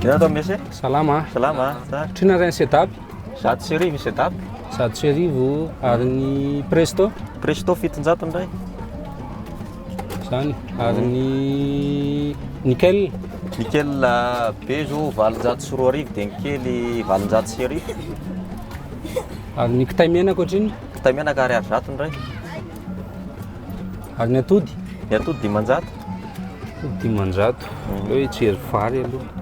Inatao mesy? Salama. Salama. Trina ray setup. Zato sy arivo setup. Zato sy arivo ary ny presto. Presto 700 ndray. Zany ary ny nickel. Nickel be zao 800 sy 2 arivo dia ny kely 800 sy arivo. Ary ny kitay menaka ohatriny. Kitay menaka ariary zato ndray. Ary ny atody. Ny atody 500. 500. Hoe tsy hery vary aloha.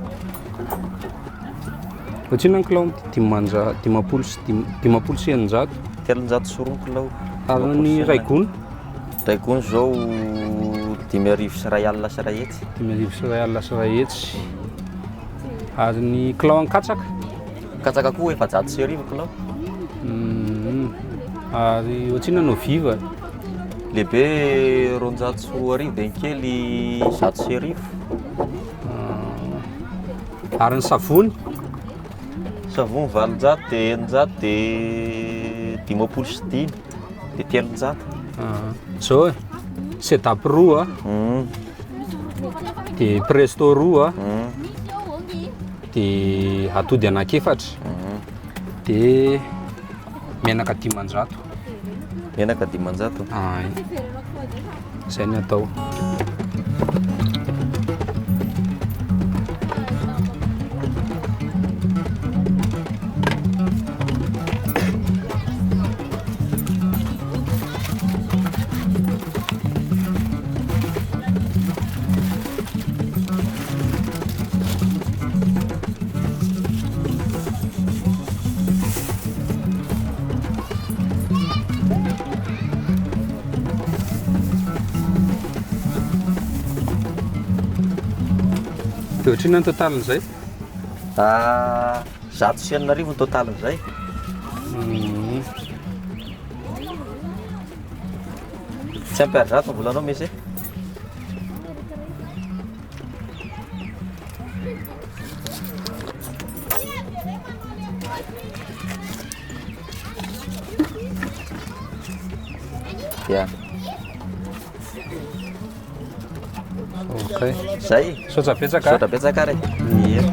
Ohatriny ny kilao 500 sy 700. 300 sy 4 kilao. Ary ny raigony. Raigony zao 5 sy 1 alina sy 1 hetsy. 5 sy 1 alina sy 1 hetsy. Ary ny kilao an-katsaka. Katsaka koa 700 sy arivo kilao. Ary ohatriny anao viva. Lehibe 200 sy 2 arivo dia ny kely 100 sy arivo. Ary ny savony. Savony 800 dia 100 dia 50 sy 5 dia 300. Zao setup roa dia presto roa dia atody anankiefatra dia menaka 500. Menaka 500. Ay. Izay ny atao. Dia ohatriny ny totalin'izay? 100 sy 4 arivo ny totalin'izay. Tsy ampy 100 ny volanao misy. Ya. Okay. Zay. Saotra betsaka. Saotra betsaka ary. Iya.